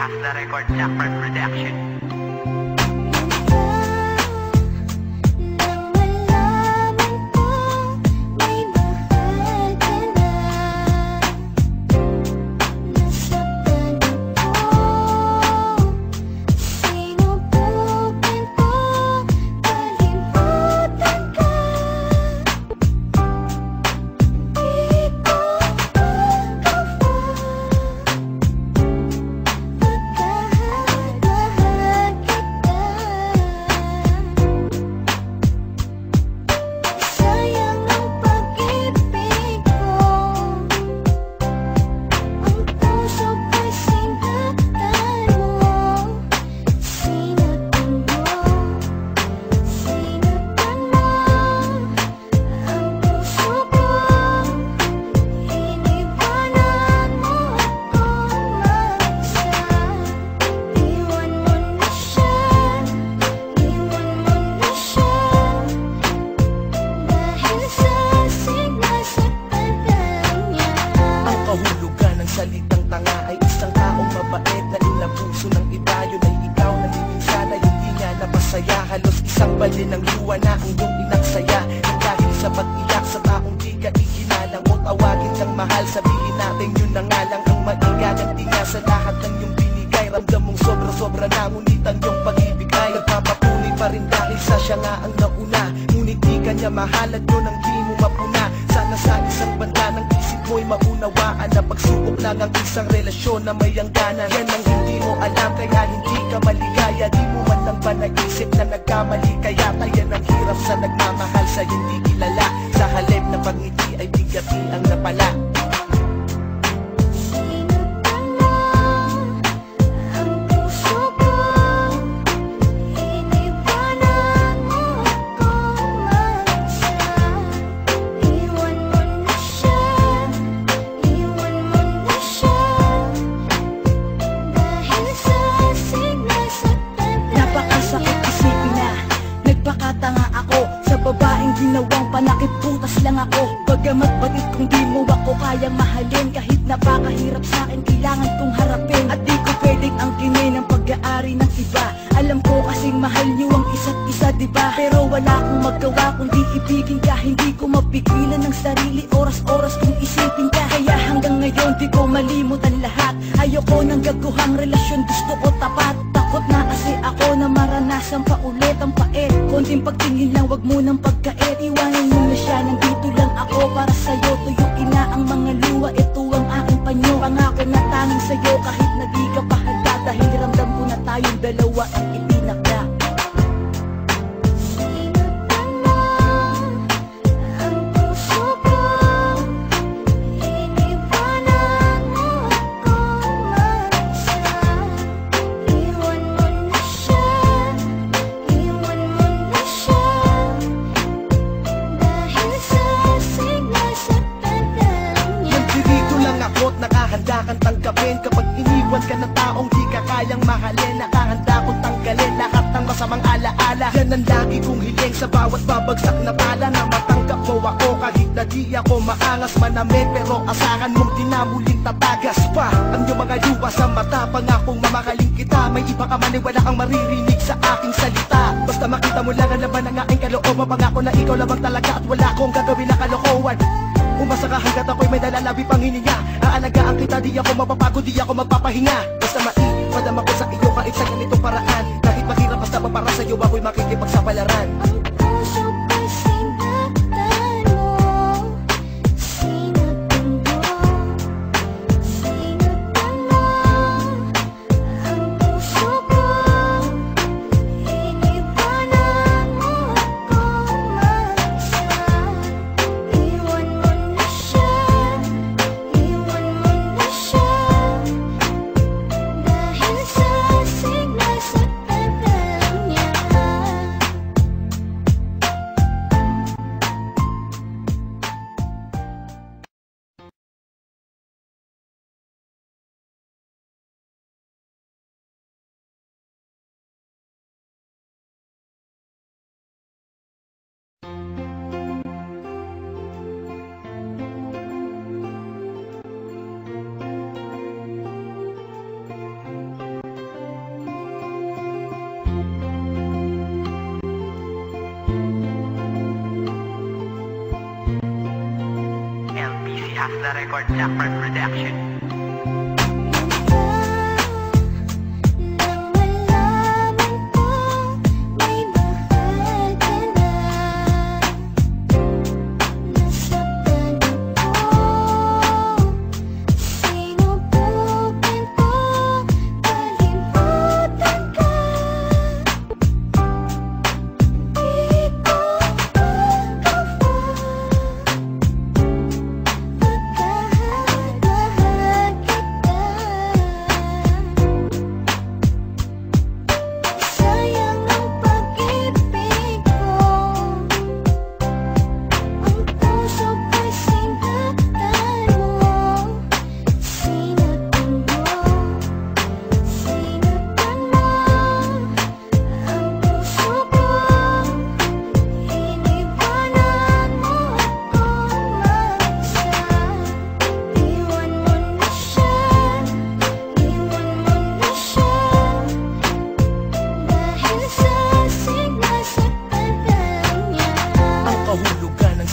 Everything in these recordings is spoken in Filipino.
Off the record, Jackpot Production. Salitang tanga ay isang taong mabait na inabuso ng iba. Yun ay ikaw na sana hindi niya napasaya. Halos isang balin ng luwa na ang iyong inaksaya. Dahil sa pag-iyak sa taong di ka ikinalang mo, tawagin kang mahal, sabihin natin yun na nga lang ang magigaganti nga sa lahat ng iyong binigay. Ramdam mong sobra-sobra na, ngunit ang iyong pag-ibig ay nagpapatunay pa rin dahil sa siya nga ang nauna. Ngunit di ka niya mahal at yun ang di mo mapuna. Sana sa isang banda ng isip mo'y maunawaan na pagsubok lang ang isang relasyon na may hangganan. Yan ang hindi mo alam kaya hindi ka maligaya. Di mo man lang ba naisip na nagkamali, kaya tayan ang hirap sa nagmamahal sa hindi kilala. Sa halip na pagngiti ay bigati ang napala. Nagpakatanga ako sa babaeng ginawang panakit, butas lang ako. Bagamat batid kung di mo ako kayang mahalin, kahit napakahirap sa akin kailangan kong harapin. At di ko pwedeng angkinin ang pag-aari ng iba. Alam ko kasing mahal niyo ang isa't isa, diba? Pero wala akong magawa kundi ibigin ka. Hindi ko mapigilan ng sarili, oras-oras kung isipin ka. Kaya hanggang ngayon di ko malimutan lahat. Ayoko ng gaguhang relasyon, gusto ko tapat. Takot na kasi ako na maranasan pa ulit ang pait. Konting pagtingin lang, wag mo nang pagkait. Iwanan mo na siya, nandito lang ako para sa'yo. Tuyuin na ang mga luwa, ito ang aking panyo. Pangako na tanging sa'yo kahit na di ka pahanda. Dahil ramdam ko na tayong dalawa ang itinakda. Nakahanda kang tanggapin kapag iniwan ka ng taong di ka kayang mahalin. Nakahanda kong tanggalin lahat ng masamang alaala. Yan ang lagi kong hiling sa bawat babagsak na bala, na matanggap mo ako kahit na di ako maangas manamin. Pero asahan mong di na muling tatagas pa ang iyong mga lupa sa mata. Pangakong mamahaling kita, may iba ka man ay wala kang maririnig sa aking salita. Basta makita mo lang ang laban ng aking kalooban. Pangako na ikaw lamang talaga at wala akong gagawin na kalokohan. Umasa ka hanggat ako'y may dalalabi pang hininga. Aalagaan kita, di ako mapapagod, di ako magpapahinga. Basta maipadama ko sa iyo kahit sa ganitong paraan. Kahit mahirap basta pa para sa'yo ako'y makikipagsapalaran. Ang puso ko'y sinaktan mo, sinaktan mo, sinaktan mo. Ang puso ko, iniwanan mo ako mag-isa. Iwan mo na siya, iwan mo na siya. Dahil sa sigla sa tagal niya. has the record, Jackpot Production.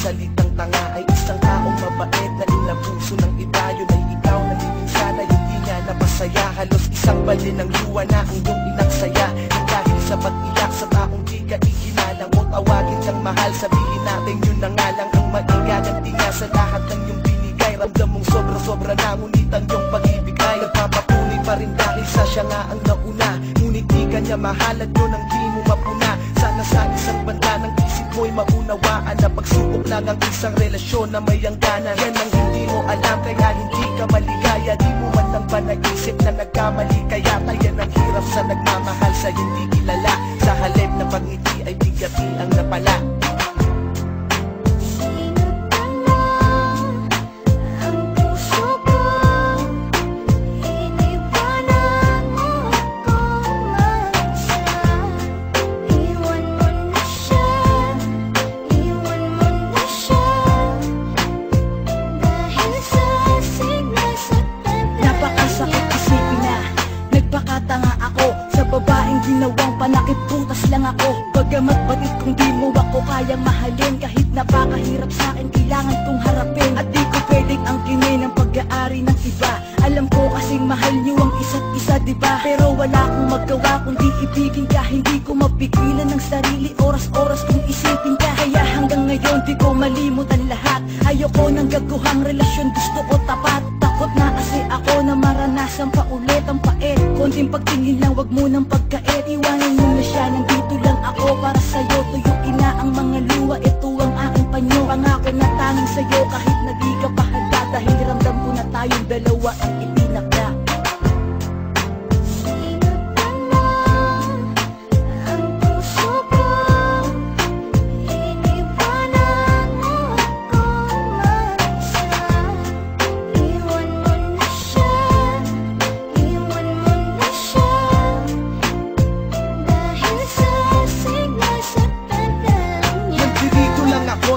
Salitang tanga ay isang taong mabait na inabuso ng iba. Yun ay ikaw na minsan ay hindi niya napasaya. Halos isang balin ng luwa na ang iyong inaksaya. Dahil sa pag-iyak sa taong di ka iginalang o tawagin kang mahal, sabihin natin yun na nga lang ang magigaganti nga sa lahat ng iyong binigay. Ramdam mong sobra-sobra na, ngunit ang iyong pag-ibig ay nagpapatunay pa rin dahil sa siya nga ang nauna. Ngunit di ka niya mahal at yun ang di mo mapuna. Sana sa isang banda ng isip mo'y maunawaan na pagsubok lang ang isang relasyon na may hangganan. Yan ang hindi mo alam kaya hindi ka maligaya. Di mo man lang ba naisip na nagkamali, kaya tayan ang hirap sa nagmamahal sa hindi kilala. Sa halip na pagngiti ay bigati ang napala. Nagpakatanga ako sa babaeng ginawang panakip, butas lang ako. Bagamat batid kung di mo ako kayang mahalin, kahit napakahirap sa akin kailangan kong harapin. At di ko pwedeng angkinin ang pag-aari ng iba. Alam ko kasing mahal niyo ang isa't isa, diba? Pero wala akong magawa kundi ibigin ka. Hindi ko mapigilan ng sarili, oras-oras kung isipin ka. Kaya hanggang ngayon di ko malimutan lahat. Ayoko ng gaguhang relasyon, gusto ko tapat. Takot na kasi ako na maranasan pa ulit ang pait. Konting pagtingin lang, wag mo nang pagkait. Iwanan mo na siya, nandito lang ako para sa'yo. Tuyuin na ang mga luwa, ito ang aking panyo. Pangako na tanging sa'yo kahit na di ka pahanda. Dahil ramdam ko na tayong dalawa ang itinakda.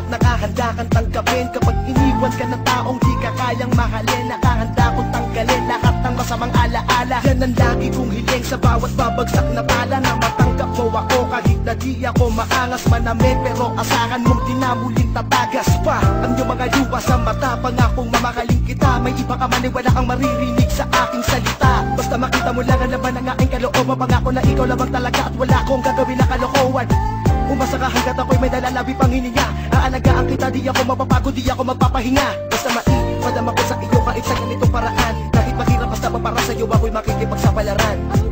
Nakahanda kang tanggapin kapag iniwan ka ng taong di ka kayang mahalin. Nakahanda kong tanggalin lahat ng masamang alaala. Yan ang lagi kong hiling sa bawat babagsak na bala, na matanggap mo ako kahit na di ako maangas manamin. Pero asahan mong di na muling tatagas pa ang iyong mga lupa sa mata. Pangakong mamahaling kita, may iba ka man ay wala kang maririnig sa aking salita. Basta makita mo lang ang laban ng aking kalooban. Pangako na ikaw lamang talaga at wala akong gagawin na kalokohan. Umasa ka hanggat ako'y may dalalabi pang hininga. Aalagaan kita, di ako mapapago, di ako magpapahinga. Basta maipadama ko sa iyo kahit sa ganitong paraan. Kahit mahirap basta para sa'yo ako'y makikipagsapalaran.